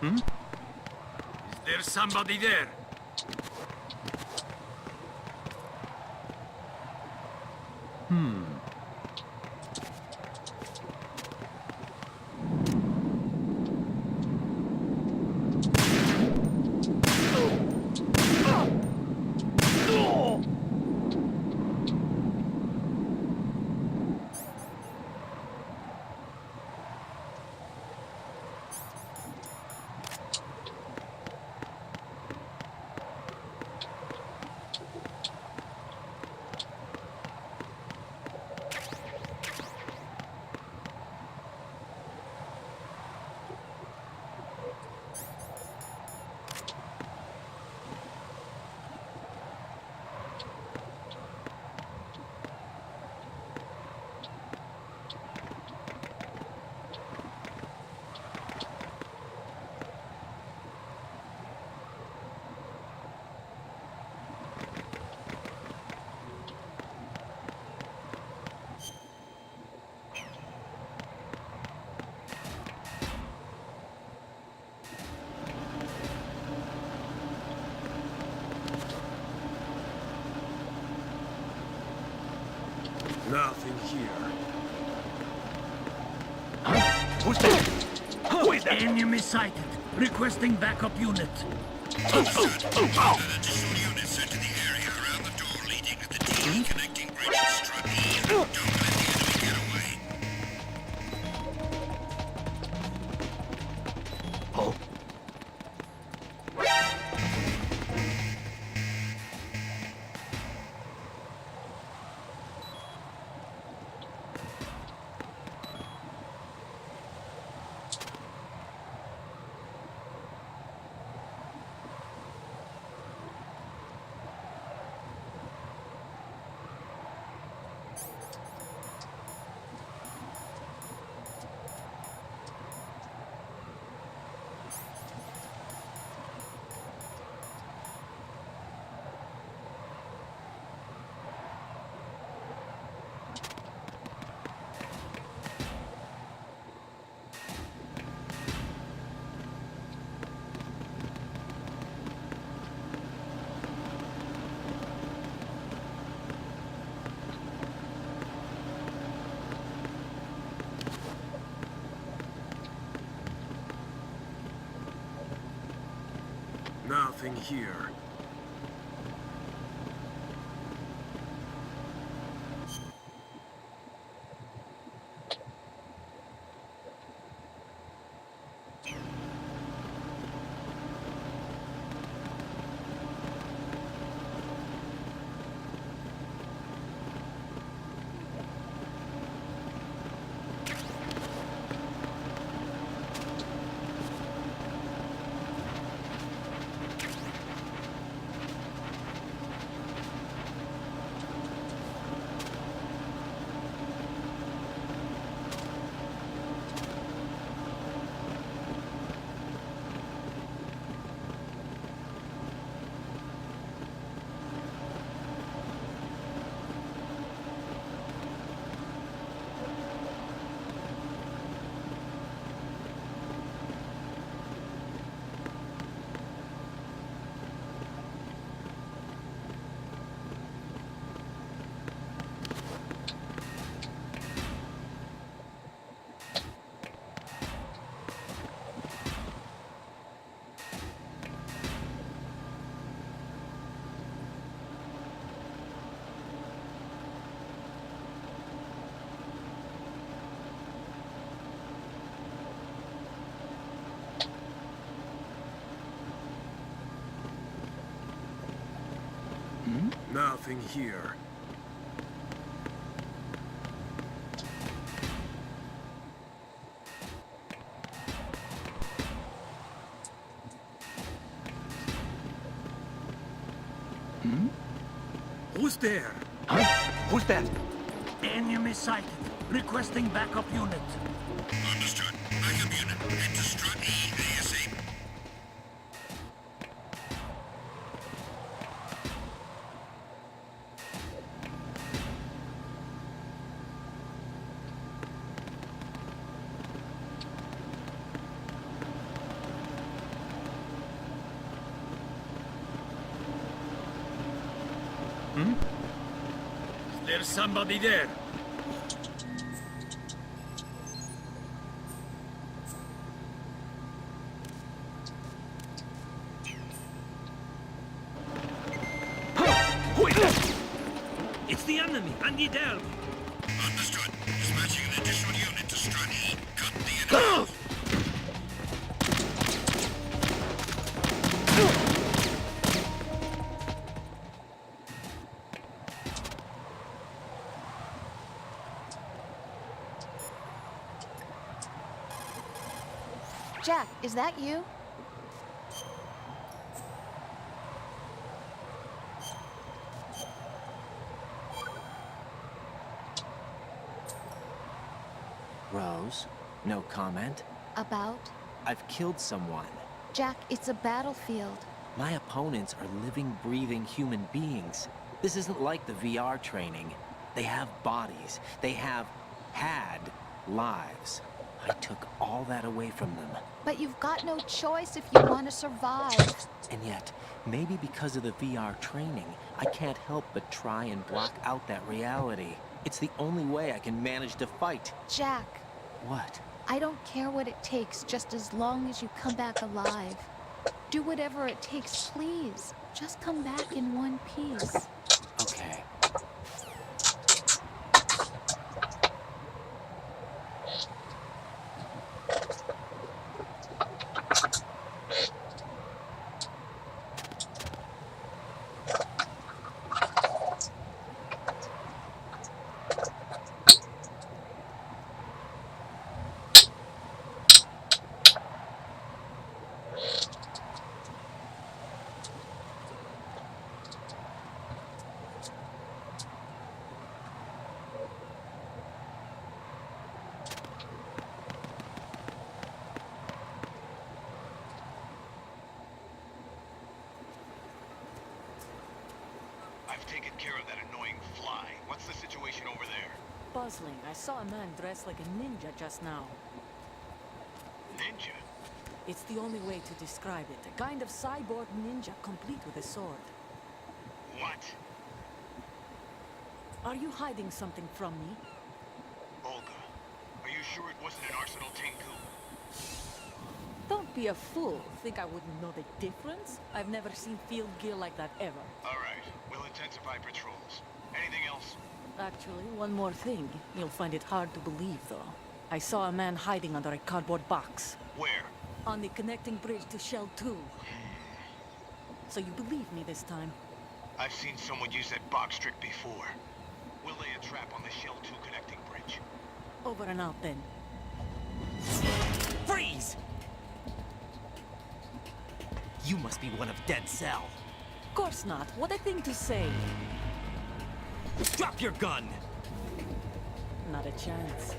Is there somebody there? Nothing here. Who's there? Who is that? Enemy sighted. Requesting backup unit. Additional units sent to the area around the door leading to the D connecting bridge strut E. Don't let the enemy get away. Oh. Nothing here. Nothing here. Who's there? Huh? Who's that? Enemy sighted. Requesting backup unit. Understood. Backup unit. Head to strut E ASAP. There's somebody there. Who is that? It's the enemy. I need help. Understood. Dispatching an additional unit to Strut E. Cut the enemy. Jack, is that you? Rose, no comment. About? I've killed someone. Jack, it's a battlefield. My opponents are living, breathing human beings. This isn't like the VR training. They have bodies. They have had lives. I took all that away from them. But you've got no choice if you want to survive. And yet, maybe because of the VR training, I can't help but try and block out that reality. It's the only way I can manage to fight. Jack, What? I don't care what it takes, just as long as you come back alive. Do whatever it takes, please. Just come back in one piece. Okay. I've taken care of that annoying fly. What's the situation over there? Puzzling. I saw a man dressed like a ninja just now. Ninja? It's the only way to describe it. A kind of cyborg ninja complete with a sword. What? Are you hiding something from me? Olga, are you sure it wasn't an Arsenal Tengu? Don't be a fool. Think I wouldn't know the difference? I've never seen field gear like that ever. All right, we'll intensify patrols. Anything else? Actually, one more thing. You'll find it hard to believe, though. I saw a man hiding under a cardboard box. Where? On the connecting bridge to Shell 2. So you believe me this time? I've seen someone use that box trick before. We'll lay a trap on the Shell 2 connecting bridge. Over and out, then. Freeze! You must be one of Dead Cell. Of course not. What a thing to say. Drop your gun! Not a chance.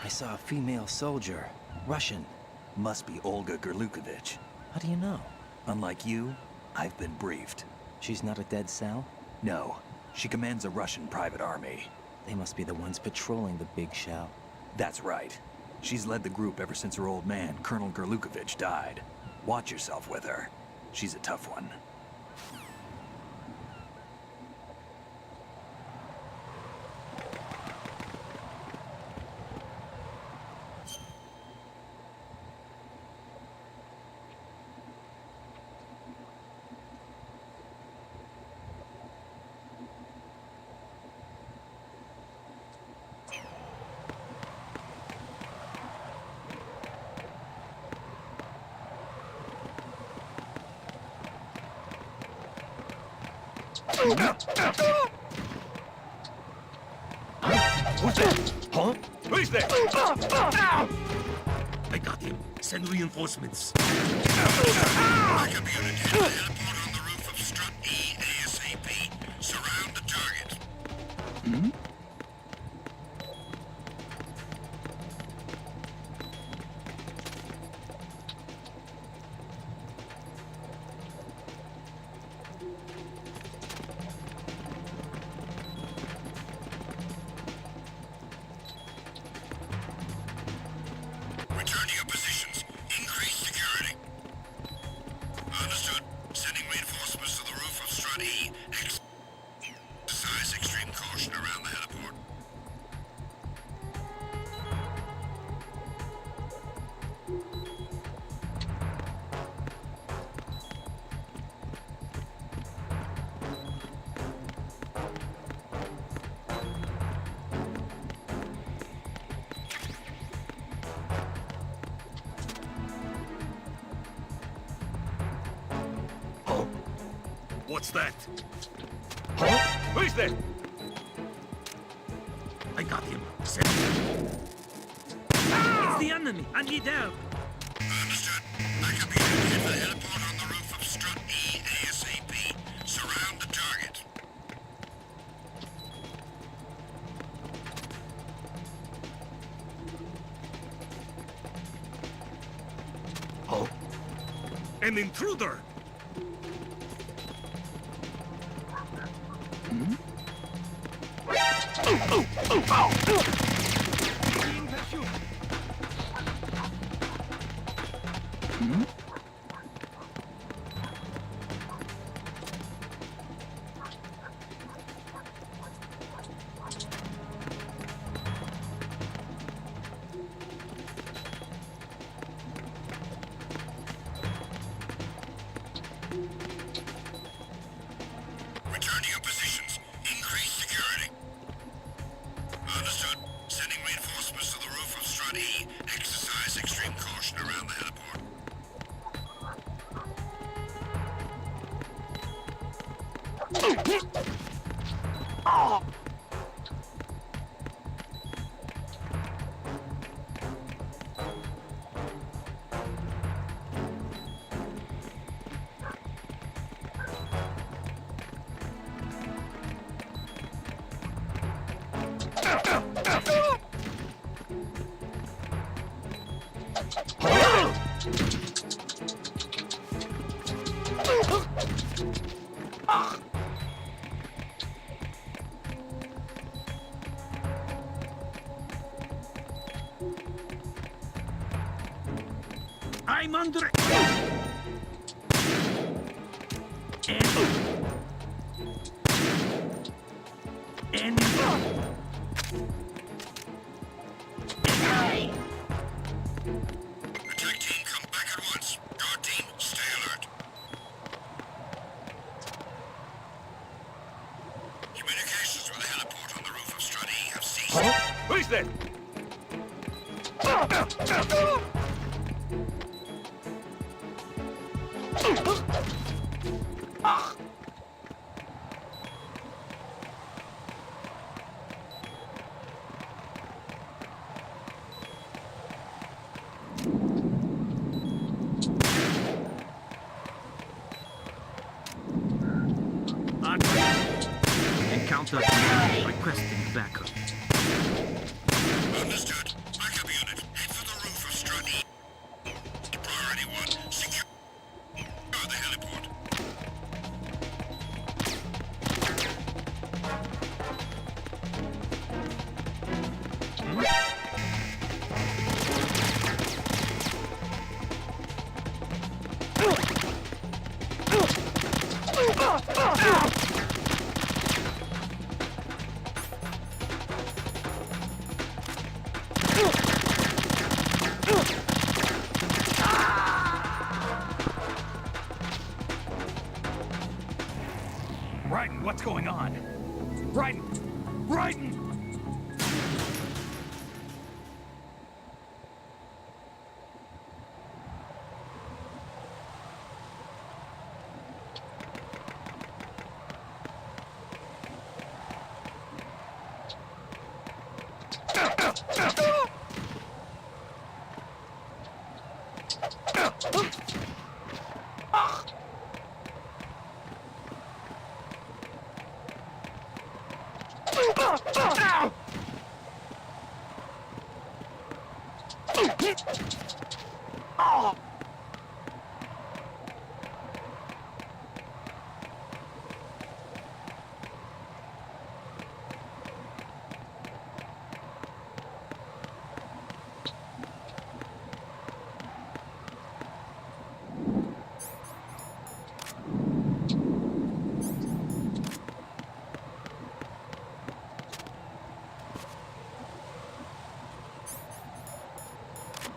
I saw a female soldier. Russian. Must be Olga Gerlukovich. How do you know? Unlike you, I've been briefed. She's not a Dead Cell? No, she commands a Russian private army. They must be the ones patrolling the big shell. That's right. She's led the group ever since her old man, Colonel Gerlukovich, died. Watch yourself with her. She's a tough one. Who's that? Huh? Who's there? I got him. Send reinforcements. Backup unit head to the airport on the roof of Strut E ASAP. Surround the target. What's that? Huh? Who is there? I got him. Send him. It's the enemy. I need help. Understood. Backup unit head for the heliport on the roof of Strut E ASAP. Surround the target. Oh. An intruder! Return to your positions. Increase security. Understood. Sending reinforcements to the roof of Strut E. Exercise extreme caution around the heliport. I'm under... And... Attack team, come back at once. Guard team, stay alert. Communications with the heliport on the roof of Strut E have ceased. Who is there? Encounter requesting backup. Understood. Backup unit, head for the roof of Strut E. Priority 1, secure the heliport. Raiden, what's going on? Raiden! Raiden!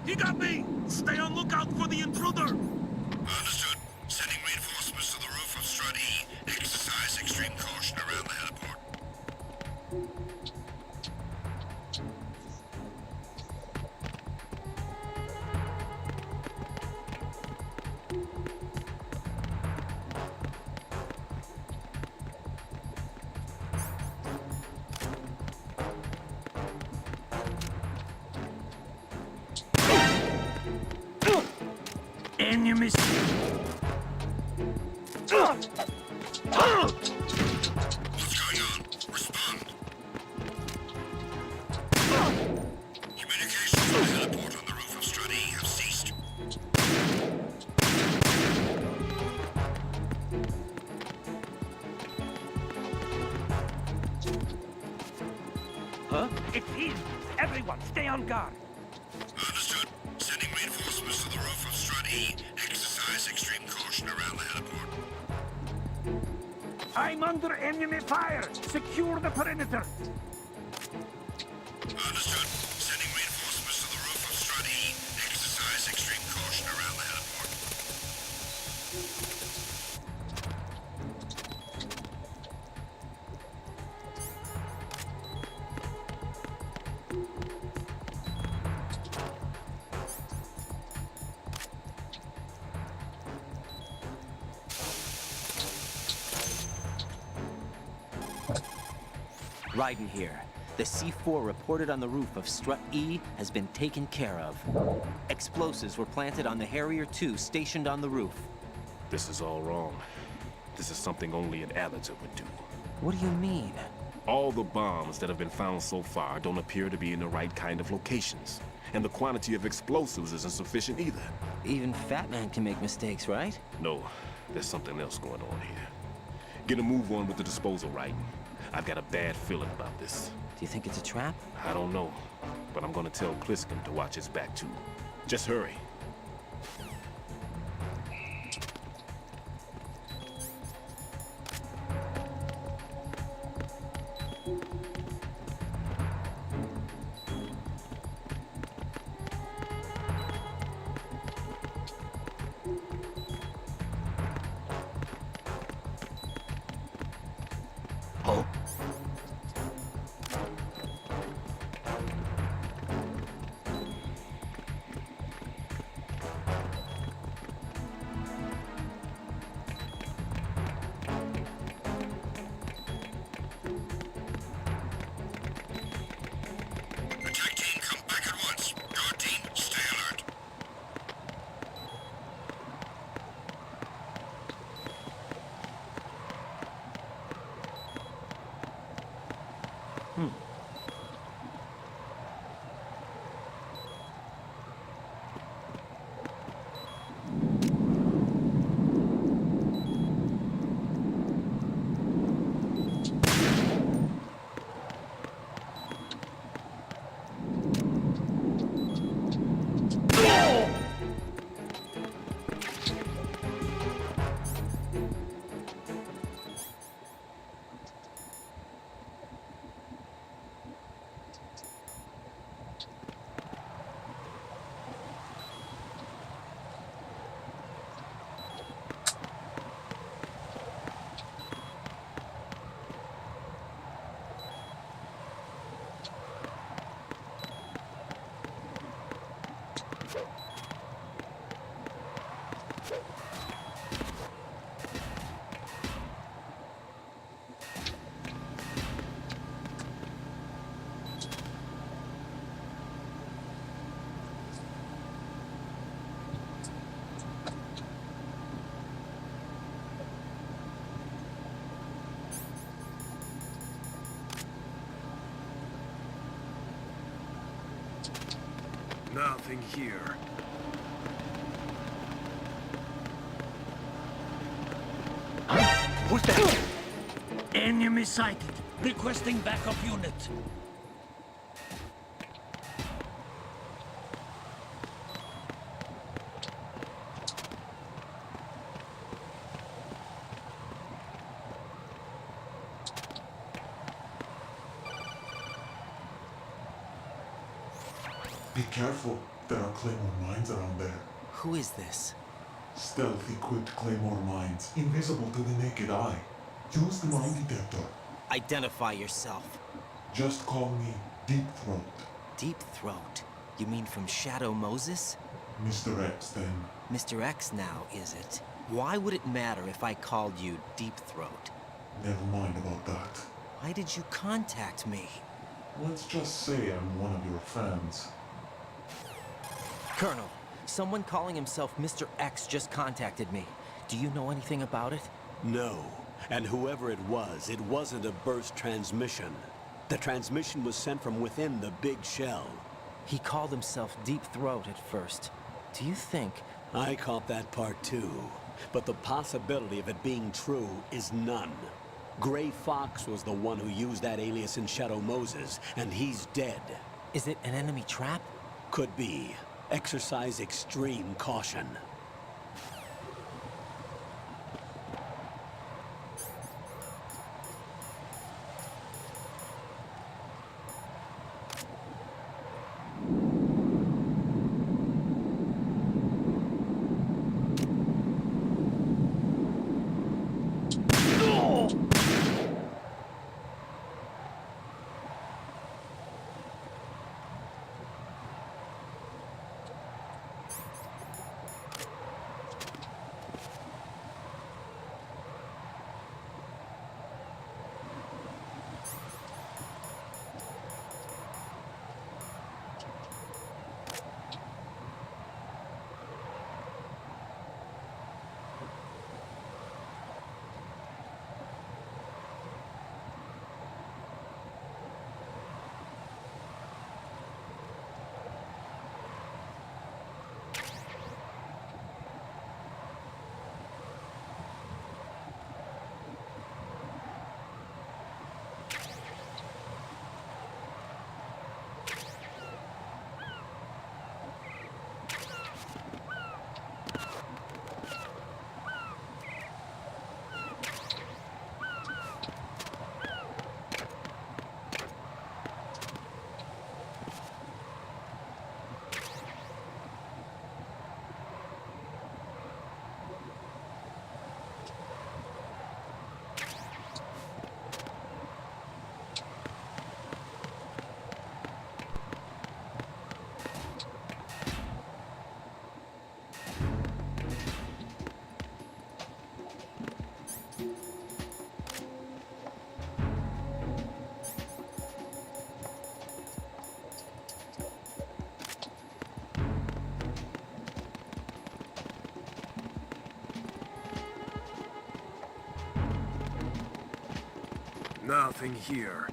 He got me! Stay on lookout for the intruder! Understood. Sending reinforcements to the roof of Strut E. Exercise extreme caution around the heliport. Enemies. What's going on? Respond. Communications from the heliport on the roof of Strut E have ceased. Huh? It's him! Everyone, stay on guard! Understood. Sending reinforcements to the roof of Strut E. Exercise extreme caution around the heliport. I'm under enemy fire! Secure the perimeter! Understood. Sending reinforcements to the roof of Strut E. Exercise extreme caution around the heliport. Raiden here. The C4 reported on the roof of Strut E has been taken care of. Explosives were planted on the Harrier 2 stationed on the roof. This is all wrong. This is something only an amateur would do. What do you mean? All the bombs that have been found so far don't appear to be in the right kind of locations. And the quantity of explosives isn't sufficient either. Even Fat Man can make mistakes, right? No, there's something else going on here. Get a move on with the disposal, Raiden. I've got a bad feeling about this. Do you think it's a trap? I don't know, but I'm gonna tell Pliskin to watch his back too. Just hurry. Oh. Attack team, come back at once. Guard team, stay alert. Nothing here. Who's that? Enemy sighted. Requesting backup unit. Be careful. There are Claymore mines around there. Who is this? Stealth equipped Claymore mines, invisible to the naked eye. Use the mine detector. Identify yourself. Just call me Deep Throat. Deep Throat? You mean from Shadow Moses? Mr. X, then. Mr. X now, is it? Why would it matter if I called you Deep Throat? Never mind about that. Why did you contact me? Let's just say I'm one of your fans. Colonel, Someone calling himself Mr. X just contacted me. Do you know anything about it? No. And whoever it wasn't a burst transmission. The transmission was sent from within the big shell. He called himself Deep Throat at first. Do you think... I caught that part too. But the possibility of it being true is none. Gray Fox was the one who used that alias in Shadow Moses, and he's dead. Is it an enemy trap? Could be. Exercise extreme caution. Nothing here.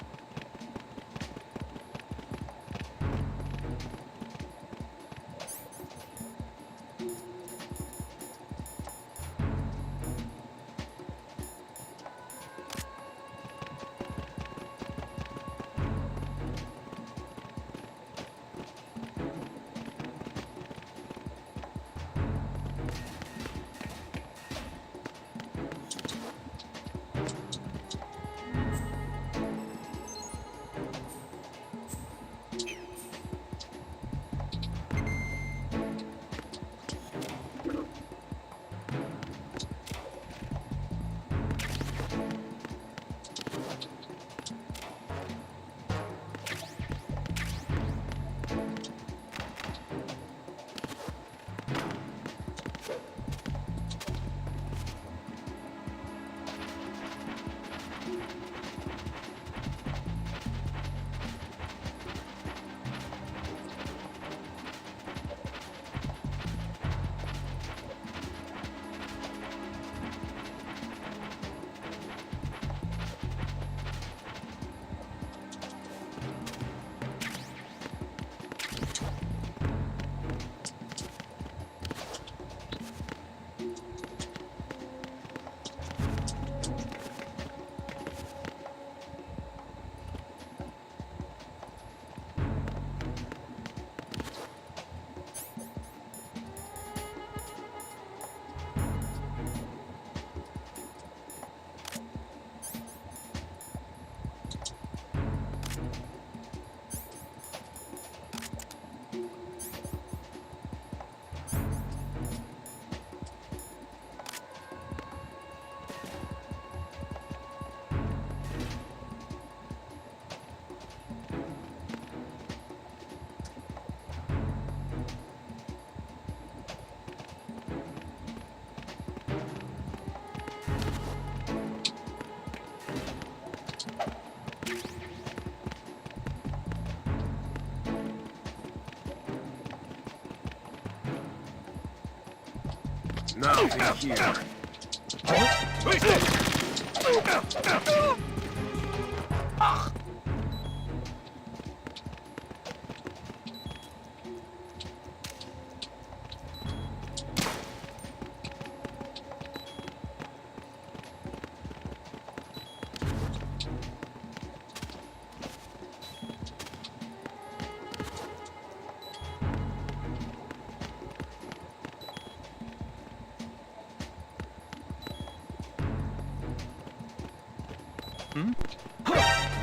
Nothing here.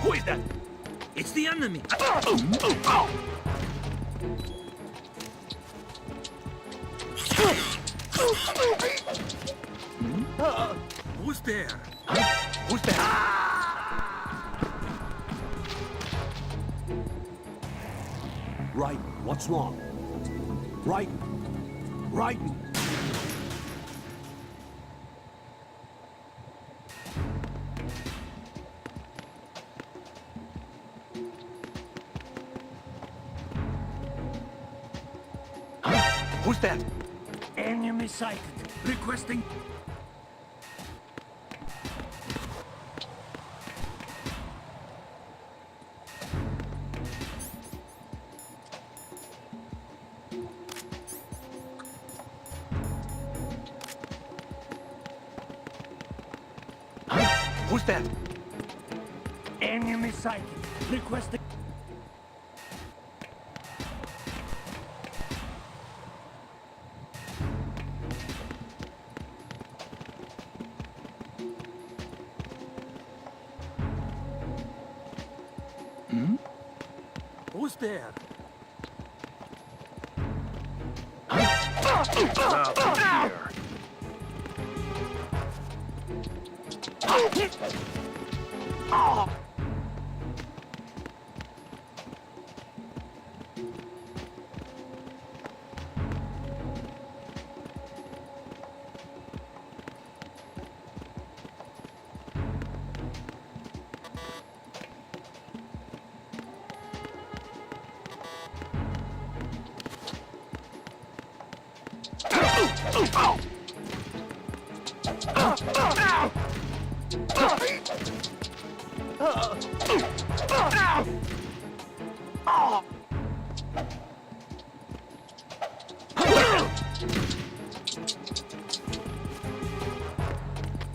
Who is that? It's the enemy. Who's there? Who's there? Right, what's wrong? Right, right. Who's that? Enemy sighted. Requesting. Who's that? Enemy sighted. Requesting. Who's there? Nothing here.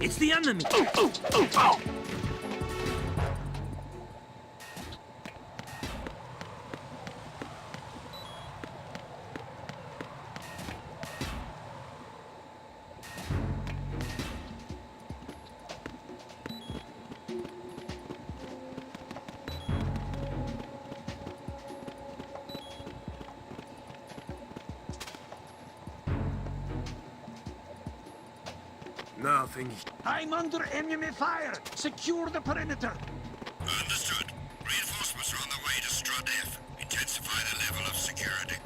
It's the enemy. Nothing. I'm under enemy fire. Secure the perimeter. Understood. Reinforcements are on the way to Strut F. Intensify the level of security.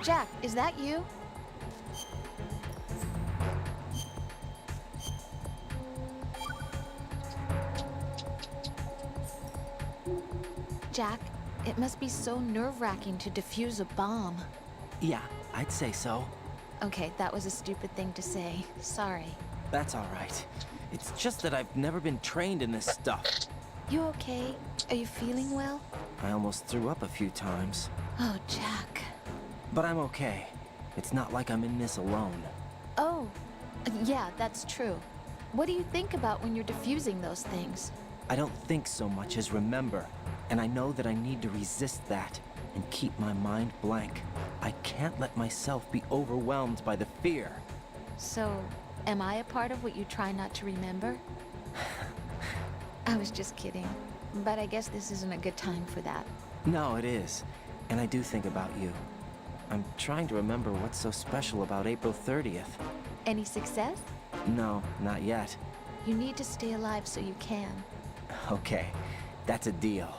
Jack, is that you? Jack, it must be so nerve-wracking to defuse a bomb. Yeah, I'd say so. Okay, that was a stupid thing to say. Sorry. That's all right. It's just that I've never been trained in this stuff. You okay? Are you feeling well? I almost threw up a few times. Oh, Jack. But I'm okay. It's not like I'm in this alone. Oh, yeah, that's true. What do you think about when you're defusing those things? I don't think so much as remember, and I know that I need to resist that and keep my mind blank. I can't let myself be overwhelmed by the fear. So, am I a part of what you try not to remember? I was just kidding, but I guess this isn't a good time for that. No, it is, and I do think about you. I'm trying to remember what's so special about April 30th. Any success? No, not yet. You need to stay alive so you can. Okay, that's a deal.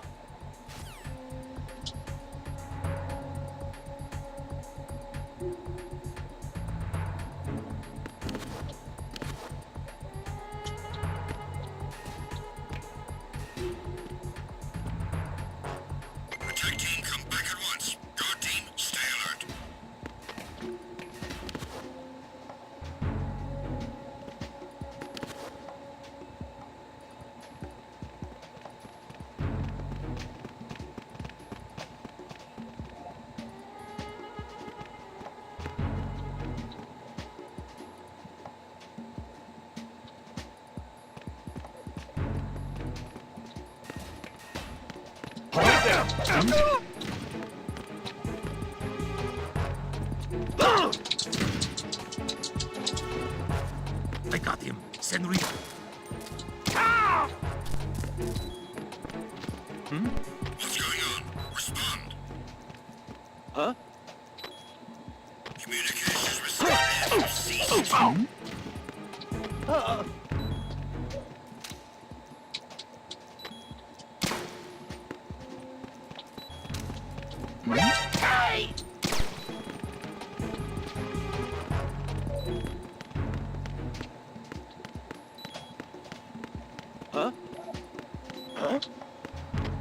Attack team, come back at once. Guard team, stay alert. I got him. Senri. What's going on? Respond. Huh? Communications receptive. Cease.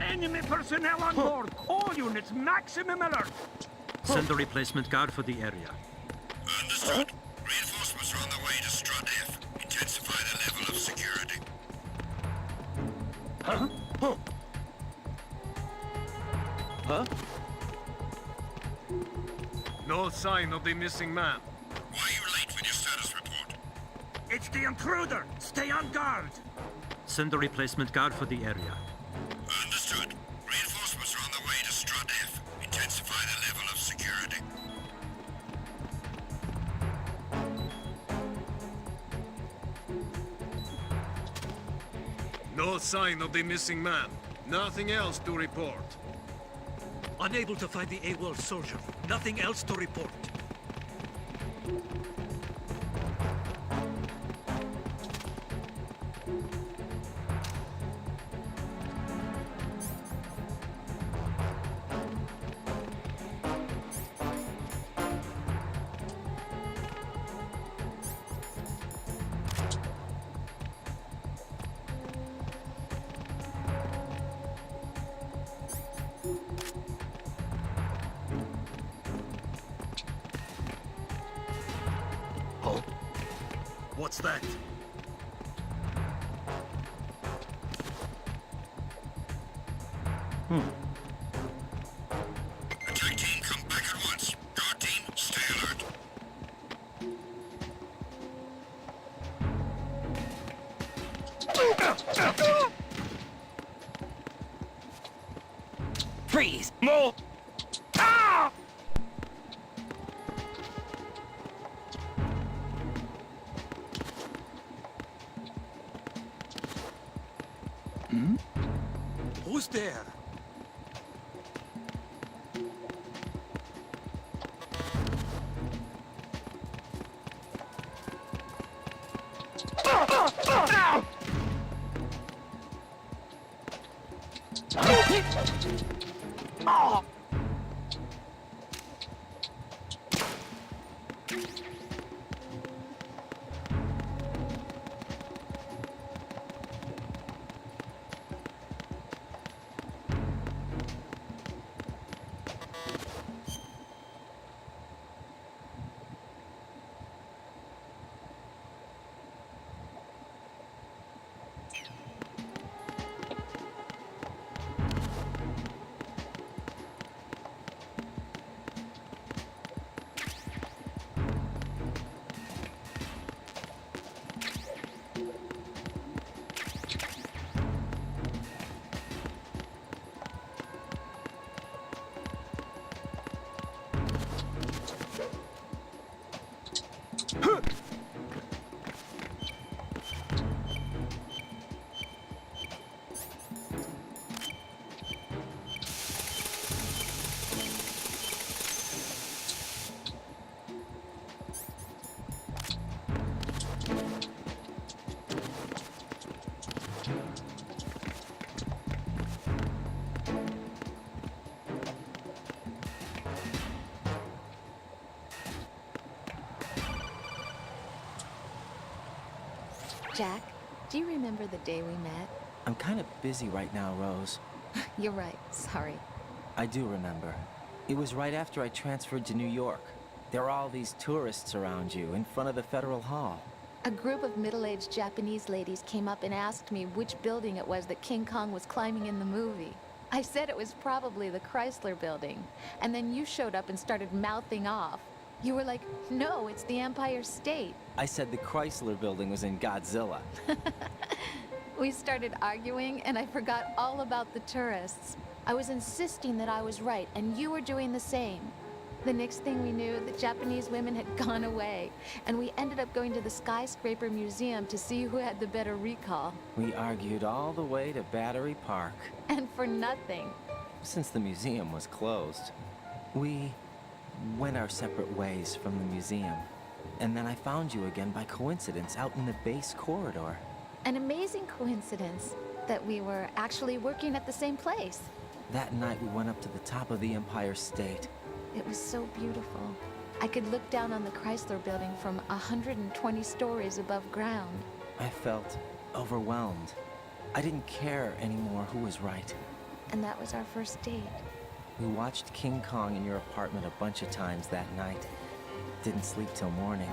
Enemy personnel on board. All units, maximum alert. Send a replacement guard for the area. Understood. Reinforcements are on the way to Strut F. Intensify the level of security. No sign of the missing man. Why are you late with your status report? It's the intruder. Stay on guard. Send a replacement guard for the area. Understood. Reinforcements are on the way to Strut F. Intensify the level of security. No sign of the missing man. Nothing else to report. Unable to find the AWOL soldier. Nothing else to report. What's that? Attack team, come back at once. Guard team, stay alert. Freeze! Move! Who's there? Jack, do you remember the day we met? I'm kind of busy right now, Rose. You're right, sorry. I do remember. It was right after I transferred to New York. There are all these tourists around you in front of the Federal Hall. A group of middle-aged Japanese ladies came up and asked me which building it was that King Kong was climbing in the movie. I said it was probably the Chrysler building. And then you showed up and started mouthing off. You were like, no, it's the Empire State. I said the Chrysler building was in Godzilla. We started arguing, and I forgot all about the tourists. I was insisting that I was right, and you were doing the same. The next thing we knew, the Japanese women had gone away, and we ended up going to the Skyscraper Museum to see who had the better recall. We argued all the way to Battery Park. And for nothing. Since the museum was closed, we went our separate ways from the museum. And then I found you again by coincidence out in the base corridor. An amazing coincidence that we were actually working at the same place. That night we went up to the top of the Empire State. It was so beautiful. I could look down on the Chrysler building from 120 stories above ground. I felt overwhelmed. I didn't care anymore who was right. And that was our first date. We watched King Kong in your apartment a bunch of times that night. Didn't sleep till morning.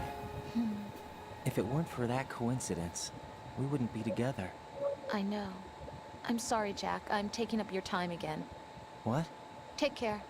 If it weren't for that coincidence, we wouldn't be together. I know. I'm sorry, Jack. I'm taking up your time again. What? Take care.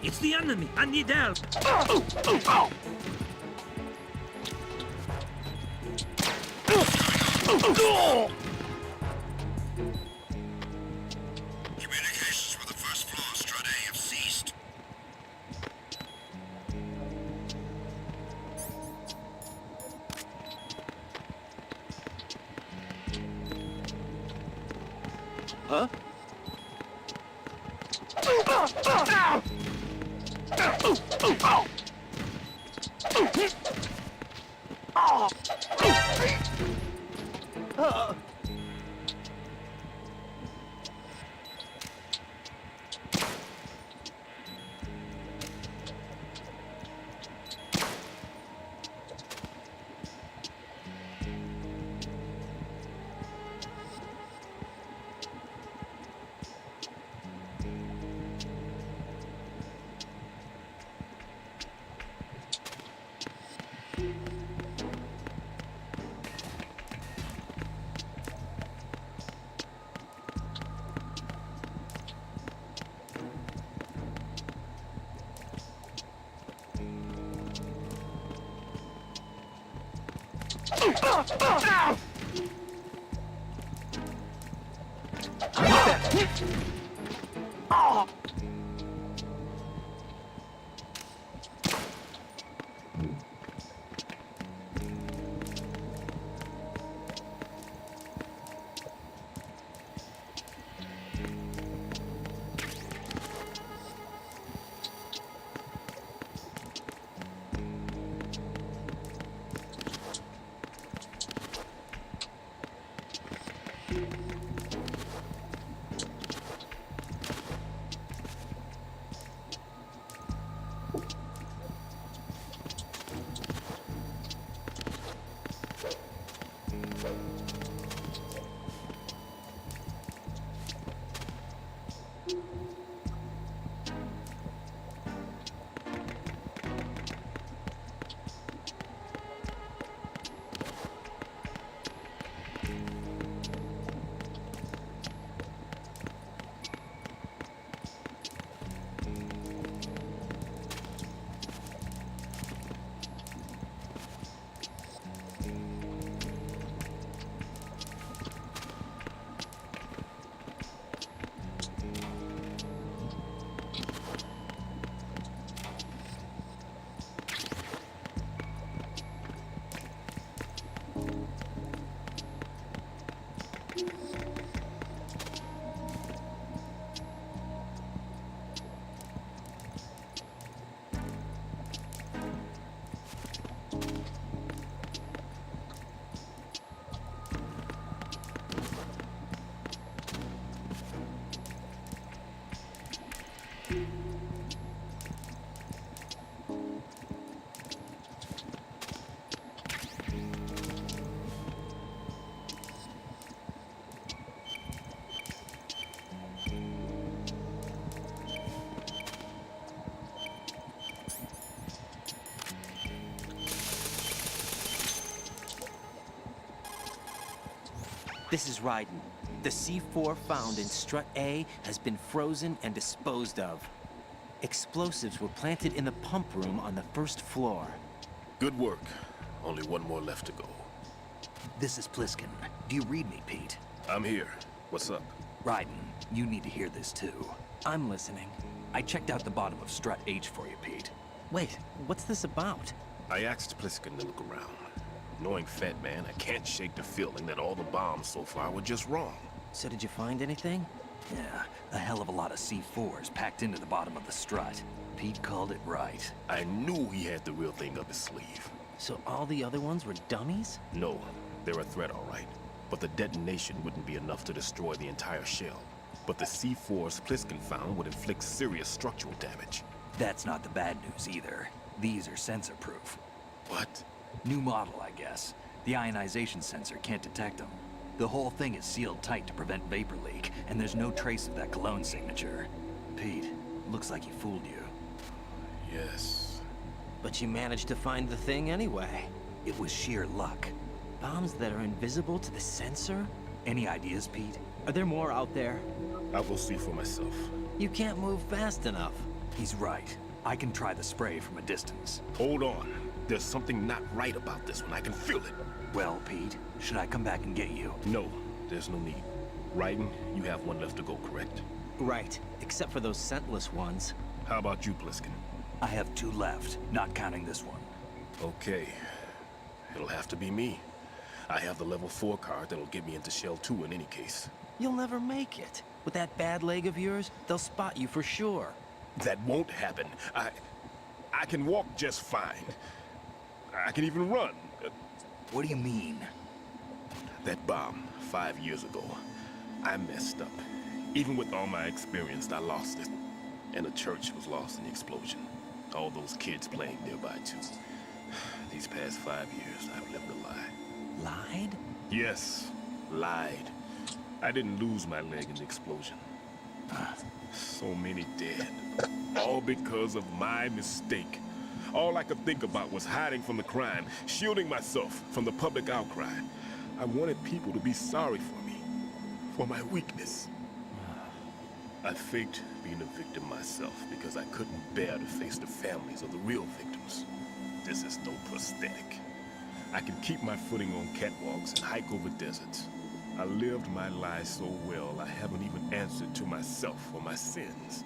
It's the enemy. I need help. Communications for the first floor, Strut A, have ceased. Huh? This is Raiden. The C4 found in Strut A has been frozen and disposed of. Explosives were planted in the pump room on the first floor. Good work. Only one more left to go. This is Pliskin. Do you read me, Pete? I'm here. What's up? Raiden, you need to hear this too. I'm listening. I checked out the bottom of Strut H for you, Pete. Wait, what's this about? I asked Pliskin to look around. Knowing Fat Man, I can't shake the feeling that all the bombs so far were just wrong. So did you find anything? Yeah, a hell of a lot of C4s packed into the bottom of the strut. Pete called it right. I knew he had the real thing up his sleeve. So all the other ones were dummies? No, they're a threat, all right. But the detonation wouldn't be enough to destroy the entire shell. But the C4s Pliskin found would inflict serious structural damage. That's not the bad news either. These are sensor-proof. What? New model, I guess. The ionization sensor can't detect them. The whole thing is sealed tight to prevent vapor leak, and there's no trace of that cologne signature. Pete, looks like he fooled you. Yes. But you managed to find the thing anyway. It was sheer luck. Bombs that are invisible to the sensor? Any ideas, Pete? Are there more out there? I'll go see for myself. You can't move fast enough. He's right. I can try the spray from a distance. Hold on. There's something not right about this one. I can feel it. Well, Pete, should I come back and get you? No, there's no need. Raiden, you have one left to go, correct? Right, except for those scentless ones. How about you, Pliskin? I have 2 left, not counting this one. Okay. It'll have to be me. I have the level 4 card that'll get me into Shell 2 in any case. You'll never make it. With that bad leg of yours, they'll spot you for sure. That won't happen. I can walk just fine. I can even run. What do you mean? That bomb, 5 years ago, I messed up. Even with all my experience, I lost it. And the church was lost in the explosion. All those kids playing nearby, too. These past 5 years, I've lived a lie. Lied? Yes, lied. I didn't lose my leg in the explosion. So many dead. All because of my mistake. All I could think about was hiding from the crime, shielding myself from the public outcry. I wanted people to be sorry for me, for my weakness. I faked being a victim myself because I couldn't bear to face the families of the real victims. This is no prosthetic. I can keep my footing on catwalks and hike over deserts. I lived my lie so well, I haven't even answered to myself for my sins.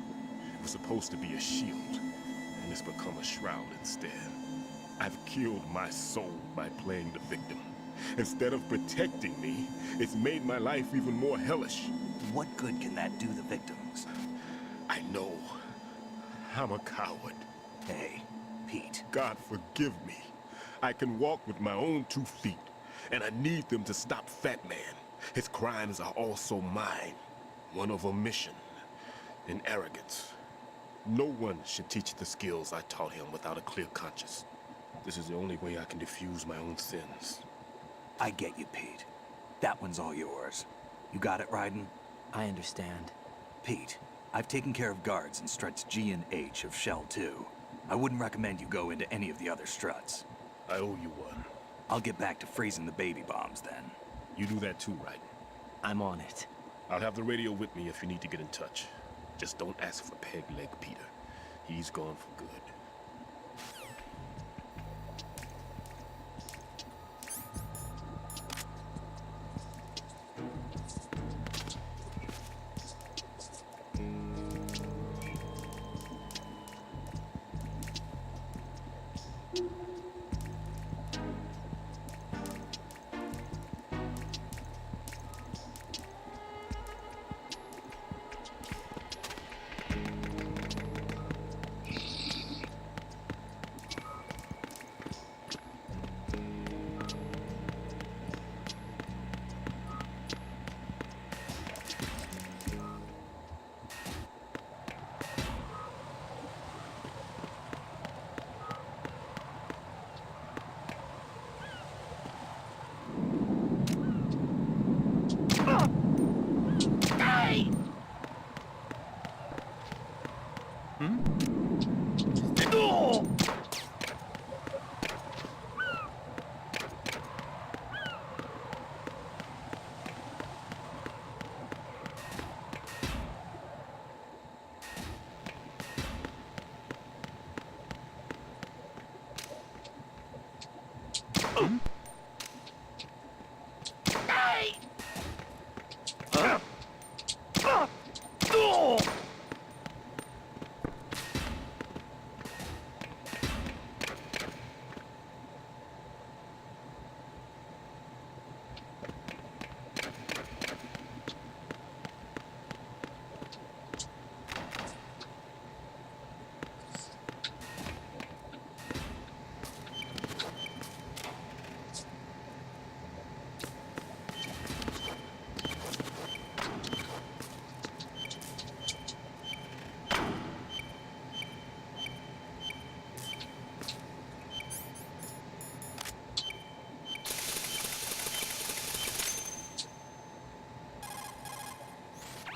It was supposed to be a shield, and it's become a shroud instead. I've killed my soul by playing the victim. Instead of protecting me, it's made my life even more hellish. What good can that do the victims? I know. I'm a coward. Hey, Pete. God forgive me. I can walk with my own 2 feet, and I need them to stop Fat Man. His crimes are also mine. One of omission and arrogance. No one should teach the skills I taught him without a clear conscience. This is the only way I can diffuse my own sins. I get you, Pete. That one's all yours. You got it, Raiden? I understand. Pete, I've taken care of guards in struts G and H of Shell 2. I wouldn't recommend you go into any of the other struts. I owe you one. I'll get back to freezing the baby bombs then. You do that too, right? I'm on it. I'll have the radio with me if you need to get in touch. Just don't ask for Peg Leg Peter. He's gone for good.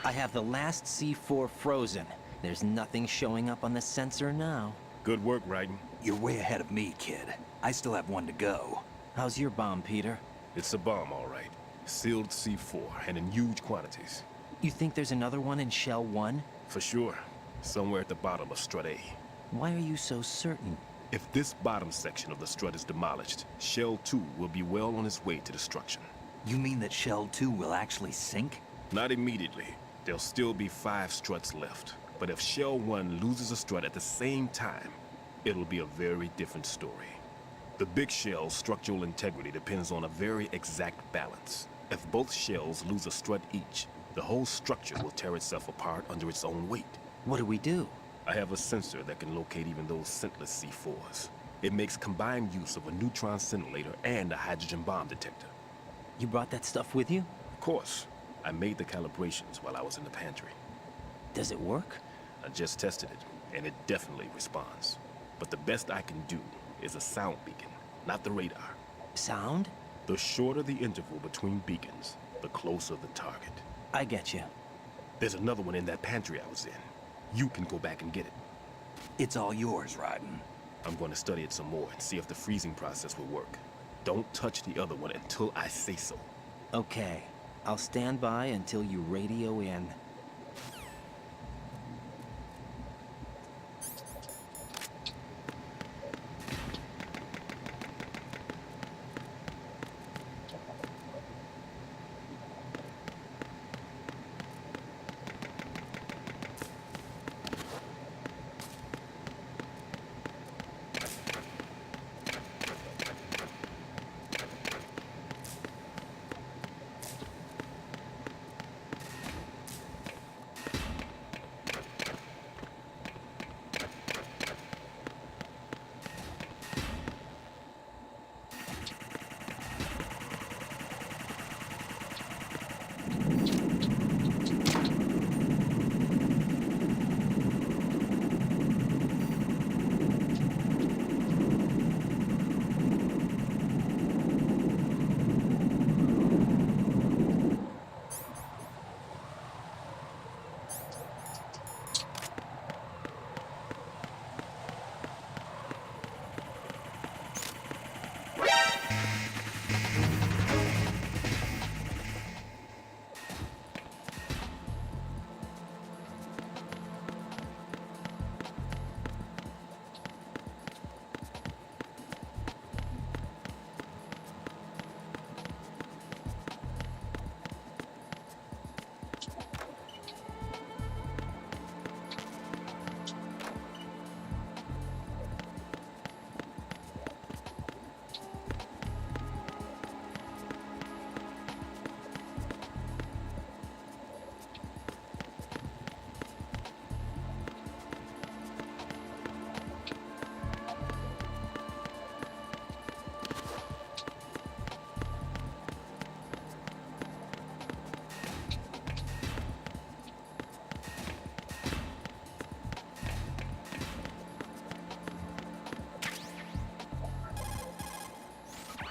I have the last C4 frozen. There's nothing showing up on the sensor now. Good work, Raiden. You're way ahead of me, kid. I still have one to go. How's your bomb, Peter? It's a bomb, all right. Sealed C4, and in huge quantities. You think there's another one in Shell 1? For sure. Somewhere at the bottom of Strut A. Why are you so certain? If this bottom section of the strut is demolished, Shell 2 will be well on its way to destruction. You mean that Shell 2 will actually sink? Not immediately. There'll still be 5 struts left. But if Shell 1 loses a strut at the same time, it'll be a very different story. The big shell's structural integrity depends on a very exact balance. If both shells lose a strut each, the whole structure will tear itself apart under its own weight. What do we do? I have a sensor that can locate even those scentless C4s. It makes combined use of a neutron scintillator and a hydrogen bomb detector. You brought that stuff with you? Of course. I made the calibrations while I was in the pantry. Does it work? I just tested it, and it definitely responds. But the best I can do is a sound beacon, not the radar. Sound? The shorter the interval between beacons, the closer the target. I get you. There's another one in that pantry I was in. You can go back and get it. It's all yours, Raiden. I'm going to study it some more and see if the freezing process will work. Don't touch the other one until I say so. Okay. I'll stand by until you radio in.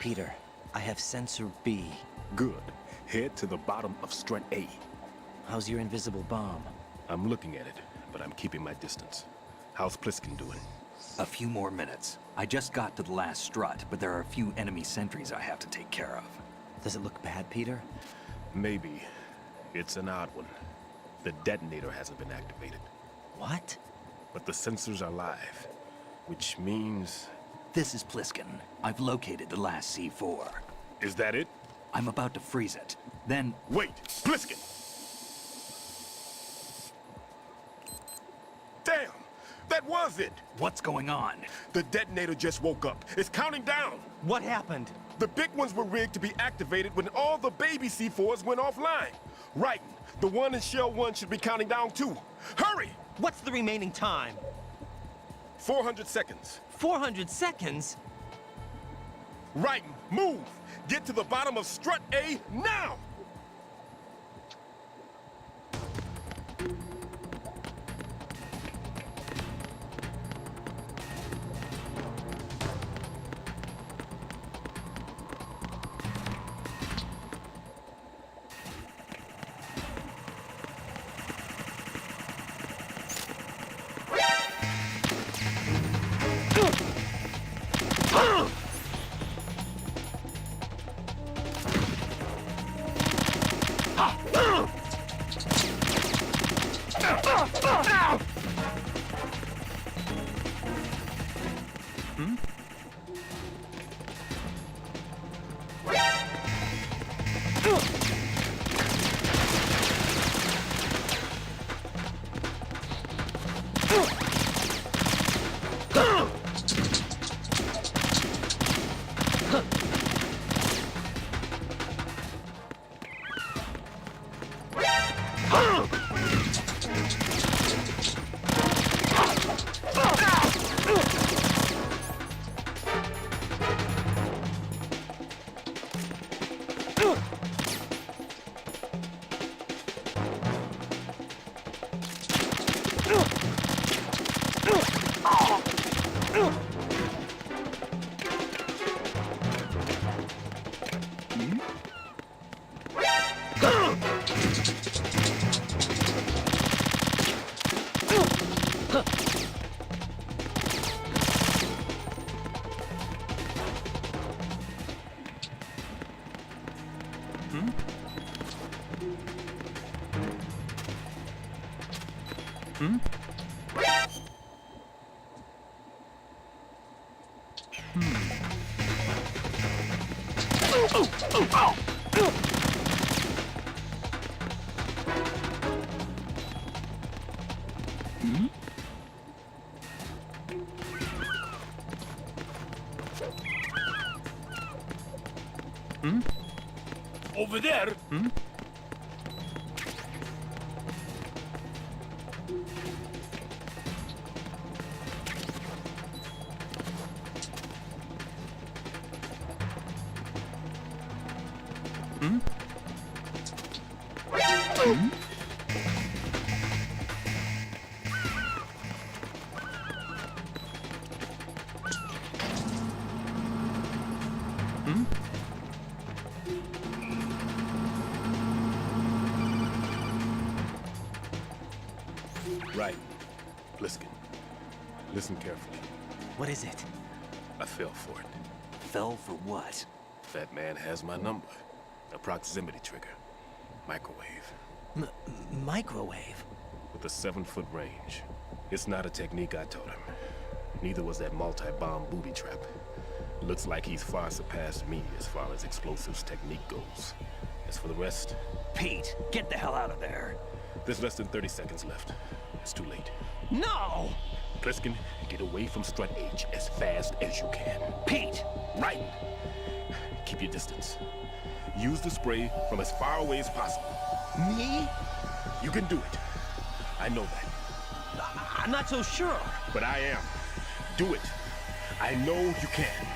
Peter, I have sensor B. Good. Head to the bottom of strut A. How's your invisible bomb? I'm looking at it, but I'm keeping my distance. How's Pliskin doing? A few more minutes. I just got to the last strut, but there are a few enemy sentries I have to take care of. Does it look bad, Peter? Maybe. It's an odd one. The detonator hasn't been activated. What? But the sensors are live, which means... This is Pliskin. I've located the last C4. Is that it? I'm about to freeze it. Then... Wait! Pliskin! Damn! That was it! What's going on? The detonator just woke up. It's counting down! What happened? The big ones were rigged to be activated when all the baby C4s went offline. Right. The one in Shell 1 should be counting down too. Hurry! What's the remaining time? 400 seconds. 400 seconds? Right. Move! Get to the bottom of strut A now! Over there? Right. Pliskin. Listen carefully. What is it? I fell for it. Fell for what? That man has my number. A proximity trigger. Microwave. Microwave? With a 7-foot range. It's not a technique I taught him. Neither was that multi-bomb booby trap. Looks like he's far surpassed me as far as explosives technique goes. As for the rest... Pete, get the hell out of there. There's less than 30 seconds left. It's too late. No! Pliskin, get away from strut H as fast as you can. Pete! Right! Keep your distance. Use the spray from as far away as possible. Me? You can do it. I know that. I'm not so sure. But I am. Do it. I know you can.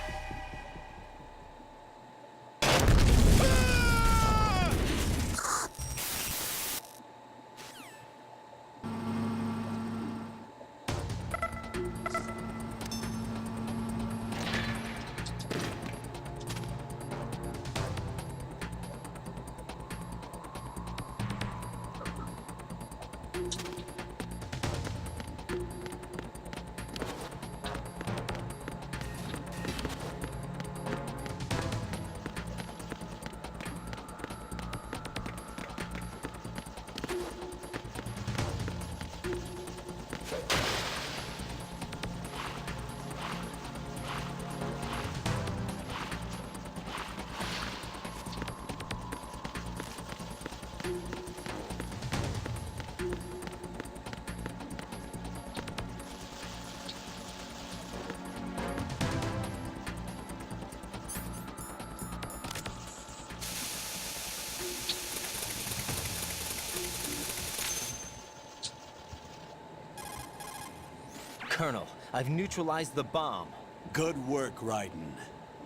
Colonel, I've neutralized the bomb. Good work, Raiden.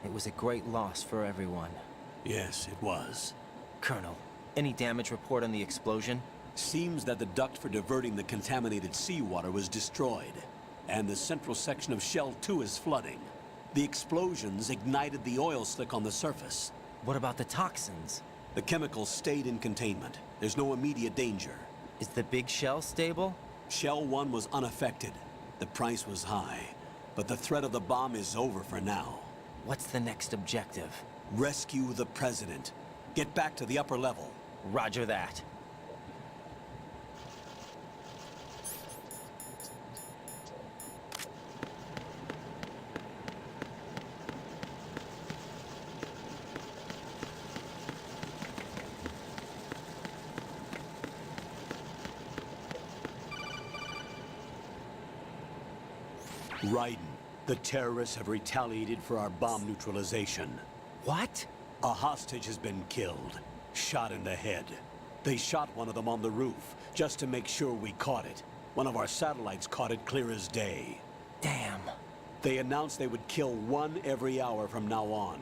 It was a great loss for everyone. Yes, it was. Colonel, any damage report on the explosion? Seems that the duct for diverting the contaminated seawater was destroyed, and the central section of Shell 2 is flooding. The explosions ignited the oil slick on the surface. What about the toxins? The chemicals stayed in containment. There's no immediate danger. Is the big shell stable? Shell 1 was unaffected. The price was high, but the threat of the bomb is over for now. What's the next objective? Rescue the President. Get back to the upper level. Roger that. Raiden, the terrorists have retaliated for our bomb neutralization. What? A hostage has been killed, shot in the head. They shot one of them on the roof, just to make sure we caught it. One of our satellites caught it clear as day. Damn. They announced they would kill one every hour from now on.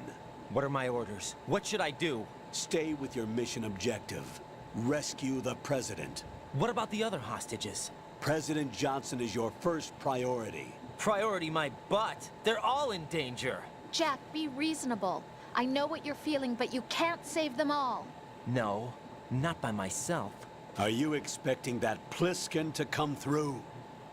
What are my orders? What should I do? Stay with your mission objective. Rescue the President. What about the other hostages? President Johnson is your first priority. Priority my butt. They're all in danger. Jack, be reasonable. I know what you're feeling, but you can't save them all. No, not by myself. Are you expecting that Pliskin to come through?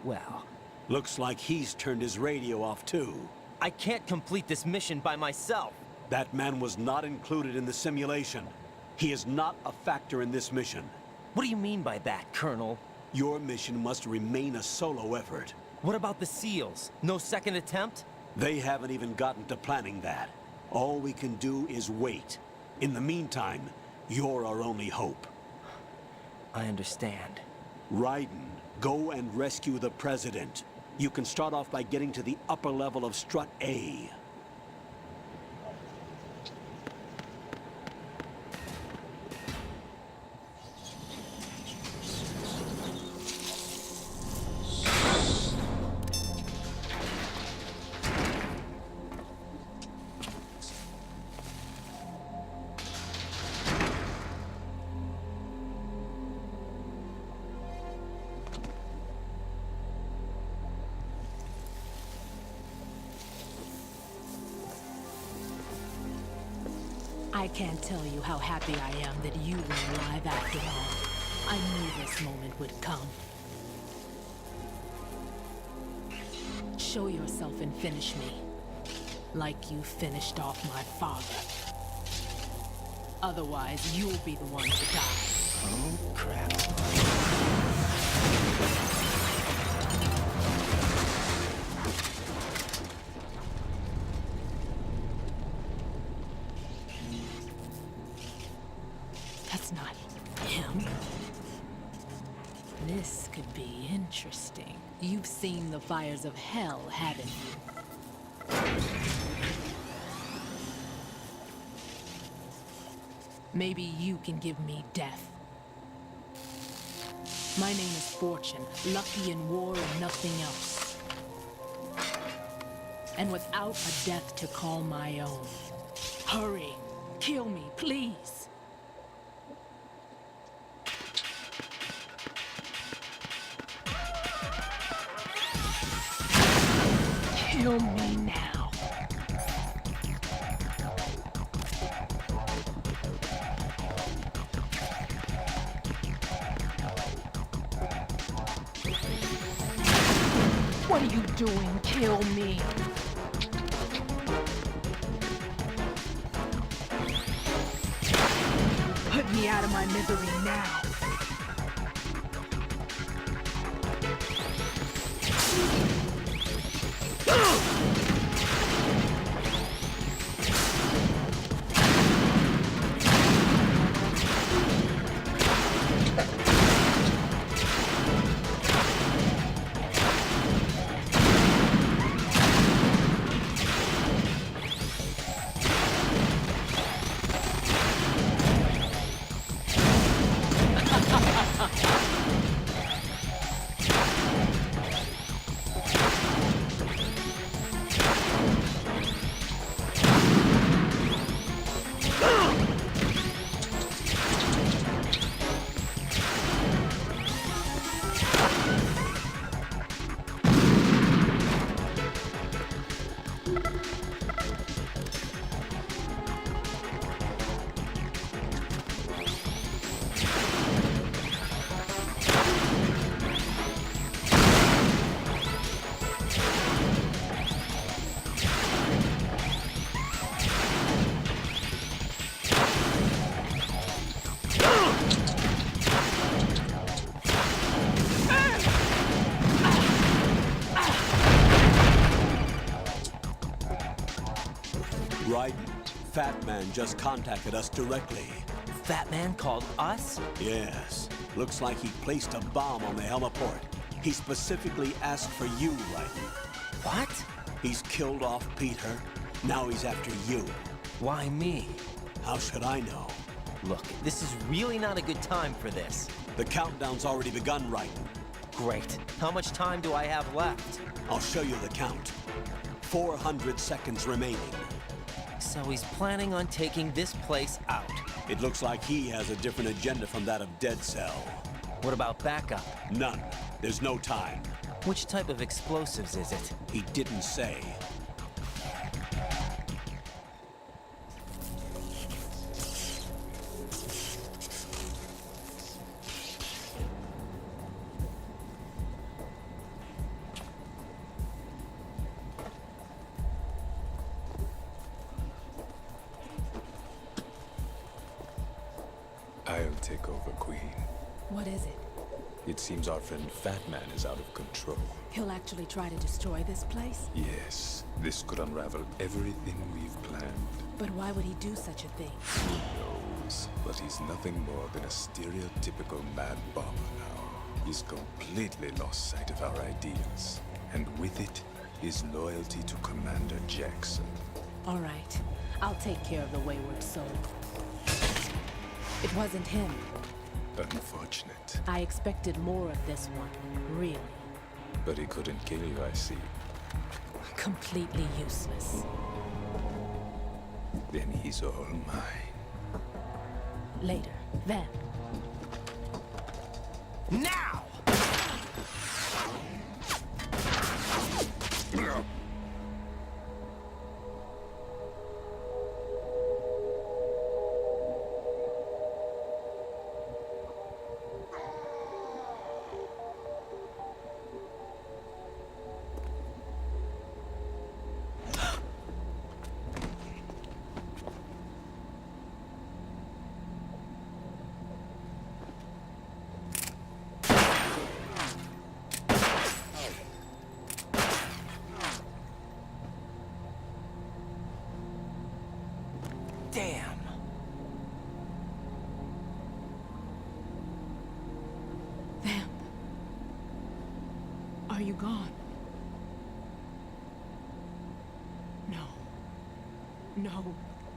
Well, looks like he's turned his radio off too. I can't complete this mission by myself. That man was not included in the simulation. He is not a factor in this mission. What do you mean by that, Colonel? Your mission must remain a solo effort. What about the SEALs? No second attempt? They haven't even gotten to planning that. All we can do is wait. In the meantime, you're our only hope. I understand. Raiden, go and rescue the President. You can start off by getting to the upper level of Strut A. I can't tell you how happy I am that you were alive after all. I knew this moment would come. Show yourself and finish me. Like you finished off my father. Otherwise, you'll be the one to die. Oh, crap. That's not him. This could be interesting. You've seen the fires of hell, haven't you? Maybe you can give me death. My name is Fortune, lucky in war and nothing else. And without a death to call my own. Hurry, kill me, please. Kill me now. What are you doing? Kill me. Put me out of my misery now. Fat Man just contacted us directly. Fat Man called us? Yes. Looks like he placed a bomb on the heliport. He specifically asked for you, Raiden. What? He's killed off Peter. Now he's after you. Why me? How should I know? Look, this is really not a good time for this. The countdown's already begun, Raiden. Great. How much time do I have left? I'll show you the count. 400 seconds remaining. So he's planning on taking this place out. It looks like he has a different agenda from that of Dead Cell. What about backup? None. There's no time. Which type of explosives is it? He didn't say. I'll take over, Queen. What is it? It seems our friend Fat Man is out of control. He'll actually try to destroy this place? Yes, this could unravel everything we've planned. But why would he do such a thing? Who knows? But he's nothing more than a stereotypical mad bomber now. He's completely lost sight of our ideals. And with it, his loyalty to Commander Jackson. All right. I'll take care of the wayward soul. It wasn't him. Unfortunate. I expected more of this one, really. But he couldn't kill you, I see. Completely useless. Then he's all mine. Later, then. Now! Damn. Vamp. Are you gone? No. No.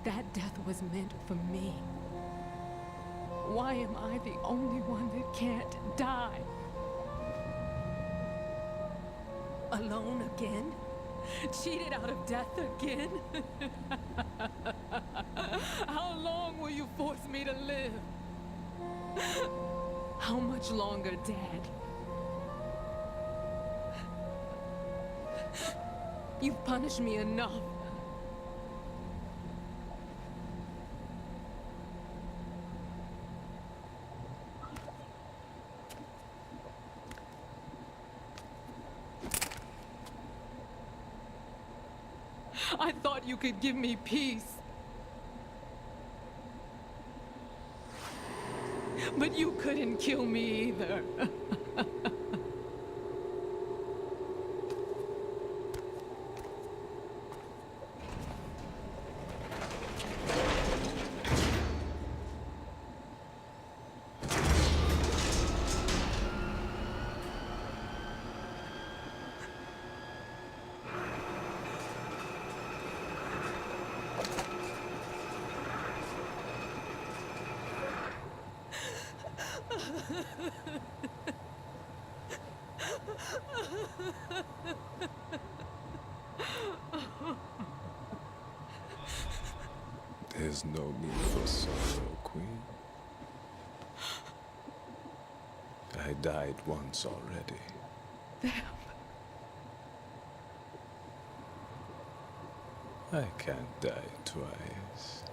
That death was meant for me. Why am I the only one that can't die? Alone again? Cheated out of death again? How long will you force me to live? How much longer, Dad? You've punished me enough. I thought you could give me peace. But you couldn't kill me either. There's no need for sorrow, Queen. I died once already. I can't die twice.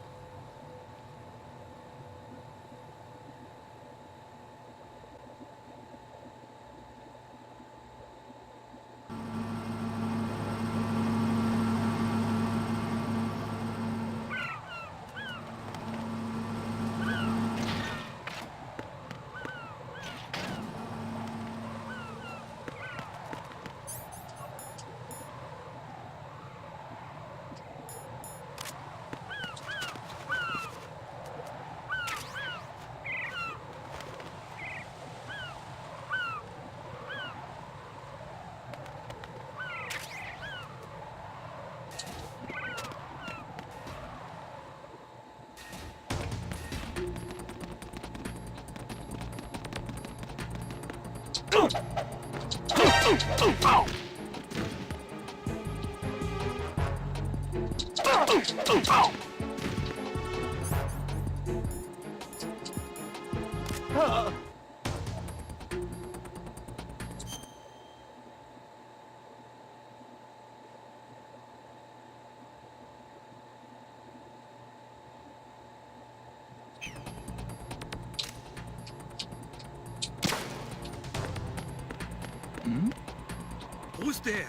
Who's there?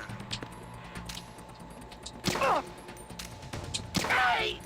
Hey!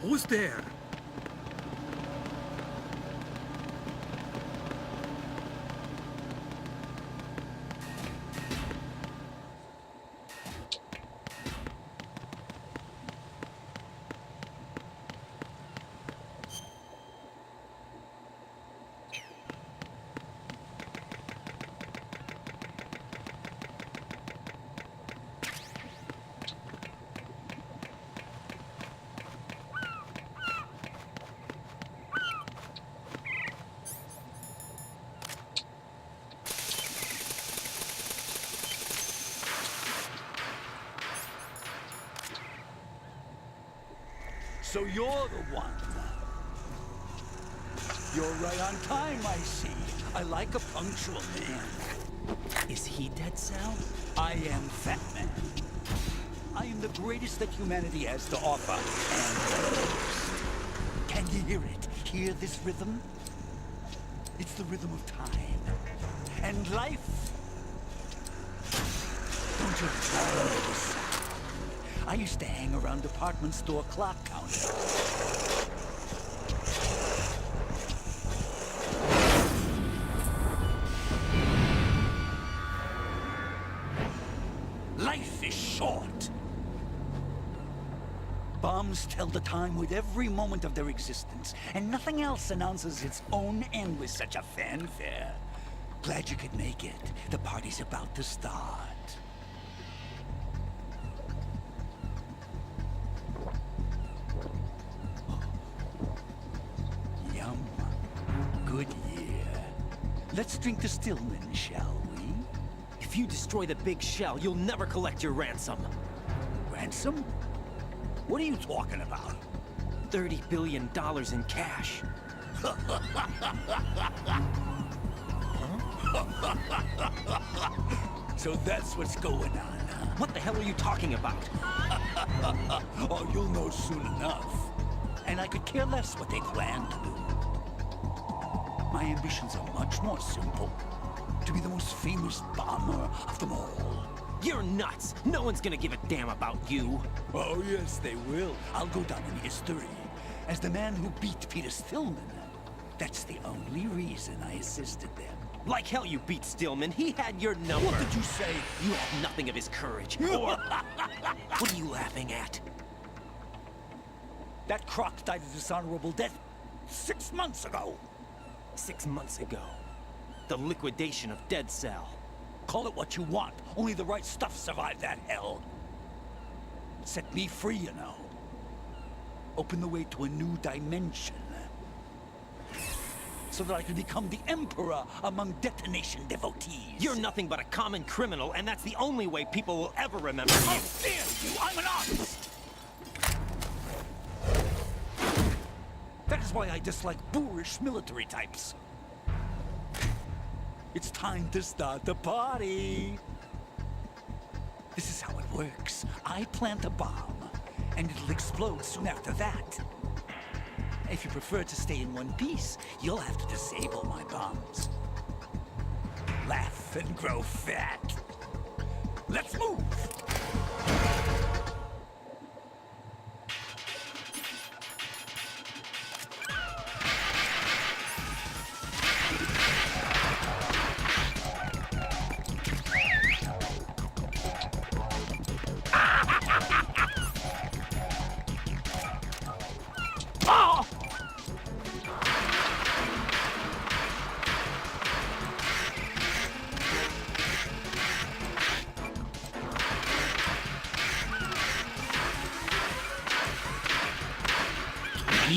Who's there? So you're the one. You're right on time, I see. I like a punctual man. Is he dead, Sal? I am Fat Man. I am the greatest that humanity has to offer, and the most. Can you hear it? Hear this rhythm? It's the rhythm of time. And life. Don't you remember this? I used to hang around department store clock counters. Life is short. Bombs tell the time with every moment of their existence, and nothing else announces its own end with such a fanfare. Glad you could make it. The party's about to start. Yum. Good year. Let's drink to Stillman, shall we? If you destroy the big shell, you'll never collect your ransom. Ransom? What are you talking about? $30 billion in cash. So that's what's going on, huh? What the hell are you talking about? Oh, you'll know soon enough. And I could care less what they plan to do. My ambitions are much more simple. To be the most famous bomber of them all. You're nuts! No one's gonna give a damn about you! Oh, yes, they will. I'll go down in history as the man who beat Peter Stillman. That's the only reason I assisted them. Like hell you beat Stillman. He had your number. What did you say? You have nothing of his courage. Or... What are you laughing at? That croc died a dishonorable death 6 months ago. 6 months ago. The liquidation of Dead Cell. Call it what you want. Only the right stuff survived that hell. Set me free, you know. Open the way to a new dimension. So that I can become the emperor among detonation devotees. You're nothing but a common criminal, and that's the only way people will ever remember you. How dare you! I'm an artist! That is why I dislike boorish military types. It's time to start the party. This is how it works. I plant a bomb, and it'll explode soon after that. If you prefer to stay in one piece, you'll have to disable my bombs. Laugh and grow fat. Let's move!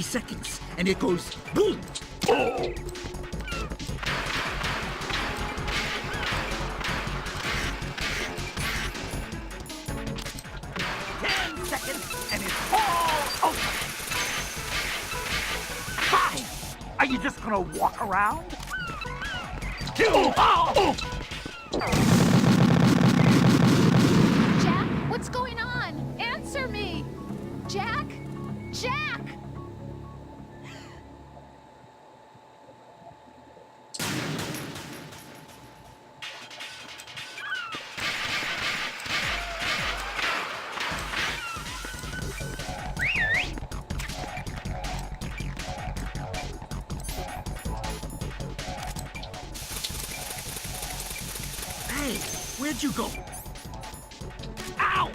Seconds, and it goes boom! Oh! 10 seconds, and it's all over! 5! Are you just gonna walk around? 2! Oh! Jack, what's going on? Answer me! Jack? Jack! Hey, where'd you go? Ow!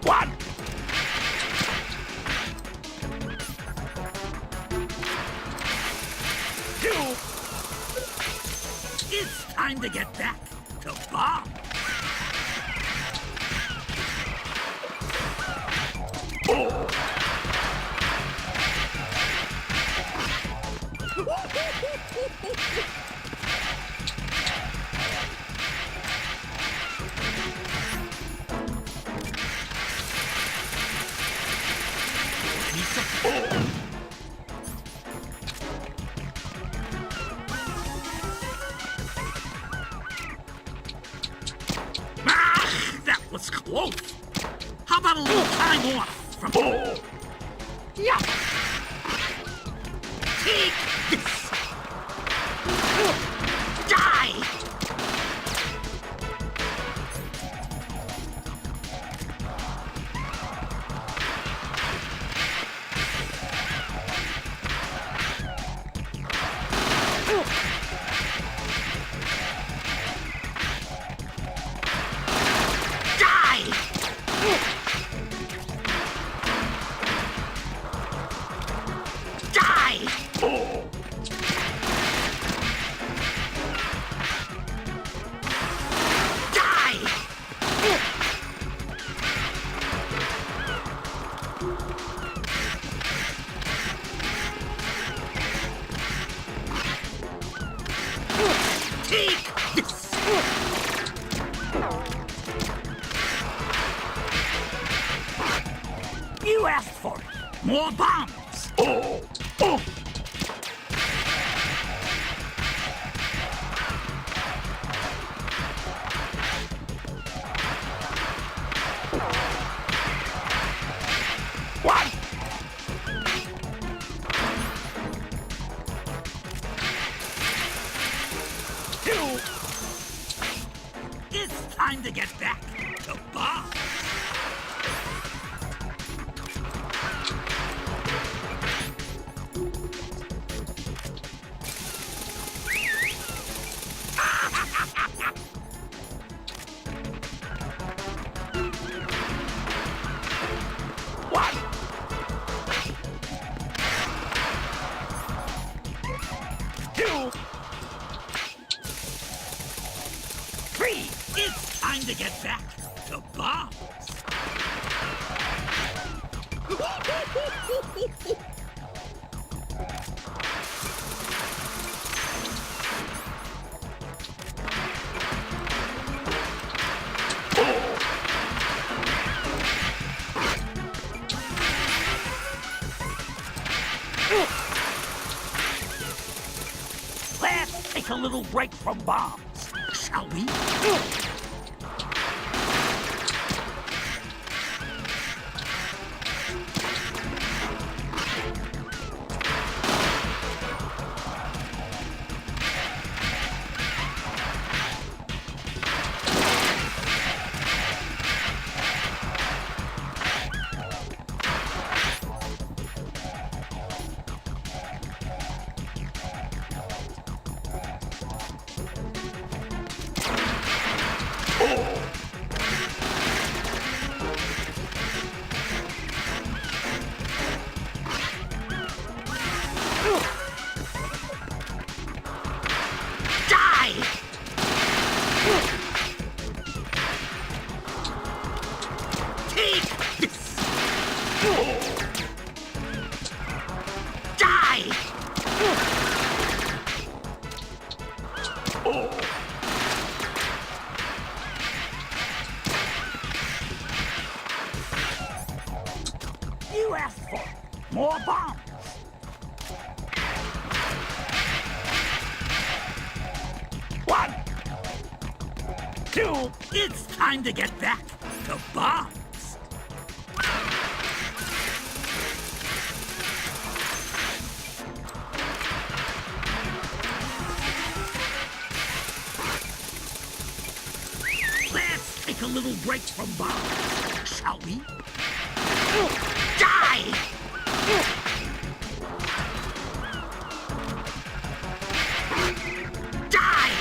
One! It's time to get back to bomb. Oh. That was close. How about a little time off from... Oh. Yeah. Take this. Die. You asked for it. More bombs. Oh. Oh. What? time to get back to Bob. It's time to get back to bombs. Let's take a little break from bombs, shall we? You asked for more bombs. One, two, it's time to get back to bombs. Let's take a little break from bombs, shall we? Die! Die!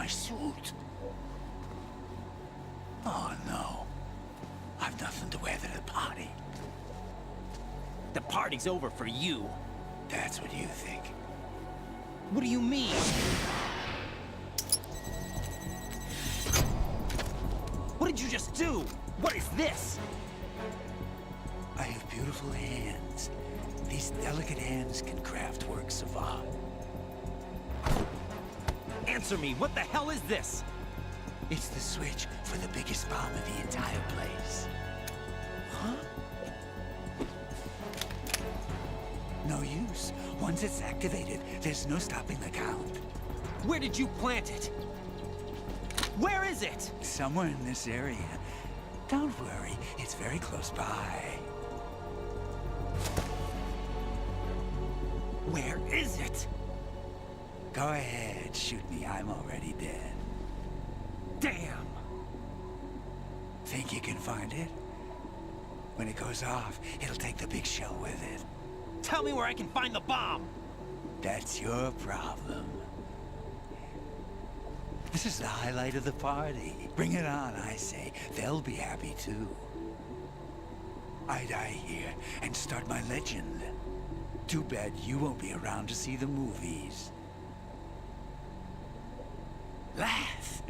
My suit. Oh no. I've nothing to wear to the party. The party's over for you. That's what you think. What do you mean? What did you just do? What is this? I have beautiful hands. These delicate hands can craft works of art. Answer me, what the hell is this? It's the switch for the biggest bomb in the entire place. Huh? No use. Once it's activated, there's no stopping the count. Where did you plant it? Where is it? Somewhere in this area. Don't worry, it's very close by. Where is it? Go ahead, shoot me. I'm already dead. Damn! Think you can find it? When it goes off, it'll take the big show with it. Tell me where I can find the bomb! That's your problem. This is the highlight of the party. Bring it on, I say. They'll be happy too. I die here and start my legend. Too bad you won't be around to see the movies. Laugh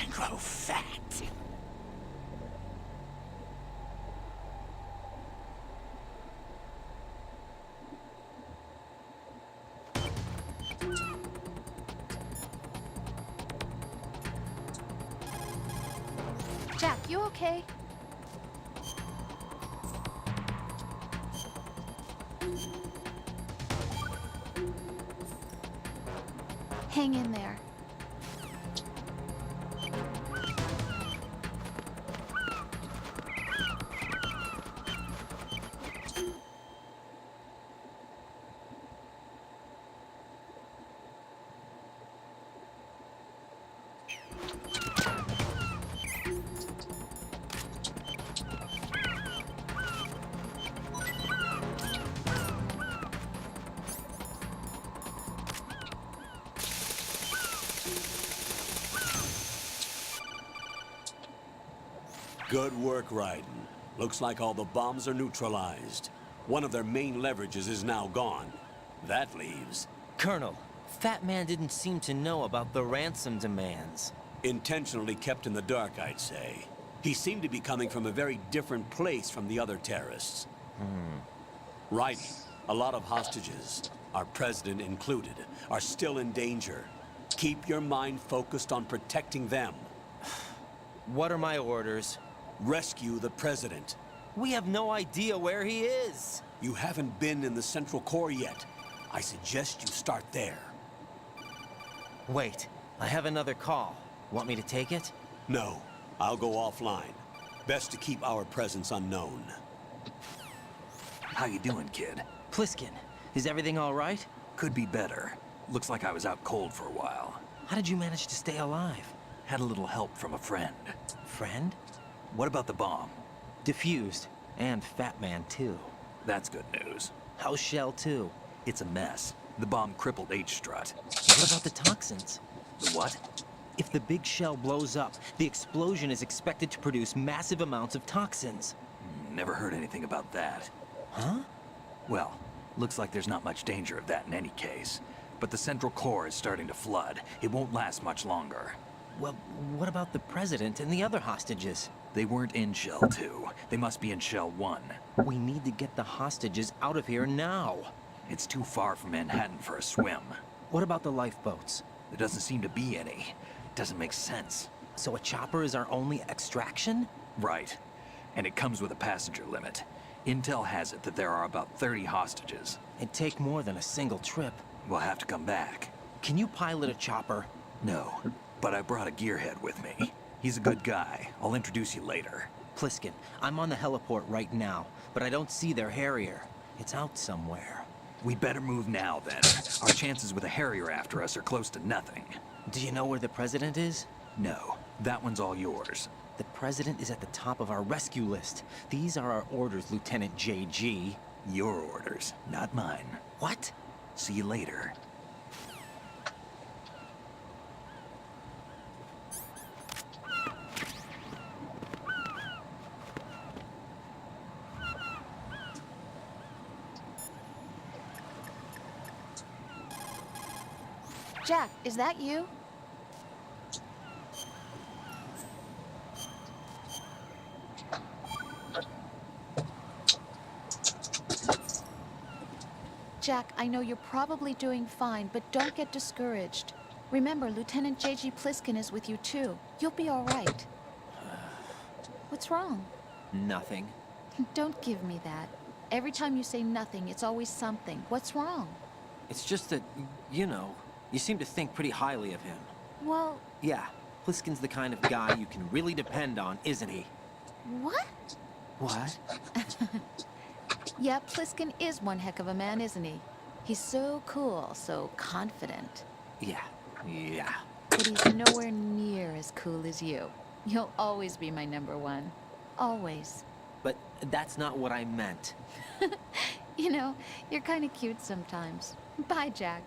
and grow fat. Jack, you okay? Hang in there. Good work, Raiden. Looks like all the bombs are neutralized. One of their main leverages is now gone. That leaves... Colonel, Fat Man didn't seem to know about the ransom demands. Intentionally kept in the dark, I'd say. He seemed to be coming from a very different place from the other terrorists. Right. A lot of hostages, our president included, are still in danger. Keep your mind focused on protecting them. What are my orders? Rescue the president. We have no idea where he is. You haven't been in the Central Core yet. I suggest you start there. Wait, I have another call. Want me to take it? No, I'll go offline. Best to keep our presence unknown. How you doing, kid? Pliskin, is everything all right? Could be better. Looks like I was out cold for a while. How did you manage to stay alive? Had a little help from a friend. Friend? What about the bomb? Defused. And Fat Man, too. That's good news. How's Shell, too? It's a mess. The bomb crippled H-Strut. What about the toxins? The what? If the big shell blows up, the explosion is expected to produce massive amounts of toxins. Never heard anything about that. Huh? Well, looks like there's not much danger of that in any case. But the Central Core is starting to flood. It won't last much longer. Well, what about the president and the other hostages? They weren't in Shell 2. They must be in Shell 1. We need to get the hostages out of here now. It's too far from Manhattan for a swim. What about the lifeboats? There doesn't seem to be any. Doesn't make sense. So a chopper is our only extraction? Right. And it comes with a passenger limit. Intel has it that there are about 30 hostages. It'd take more than a single trip. We'll have to come back. Can you pilot a chopper? No, but I brought a gearhead with me. He's a good guy. I'll introduce you later. Pliskin, I'm on the heliport right now, but I don't see their Harrier. It's out somewhere. We better move now, then. Our chances with a Harrier after us are close to nothing. Do you know where the president is? No, that one's all yours. The president is at the top of our rescue list. These are our orders, Lieutenant JG. Your orders, not mine. What? See you later. Jack, is that you? Jack, I know you're probably doing fine, but don't get discouraged. Remember, Lieutenant J.G. Pliskin is with you too. You'll be all right. What's wrong? Nothing. Don't give me that. Every time you say nothing, it's always something. What's wrong? It's just that, you know, you seem to think pretty highly of him. Well... Yeah, Pliskin's the kind of guy you can really depend on, isn't he? What? What? Yeah, Pliskin is one heck of a man, isn't he? He's so cool, so confident. Yeah. But he's nowhere near as cool as you. You'll always be my number one. Always. But that's not what I meant. You know, you're kind of cute sometimes. Bye, Jack.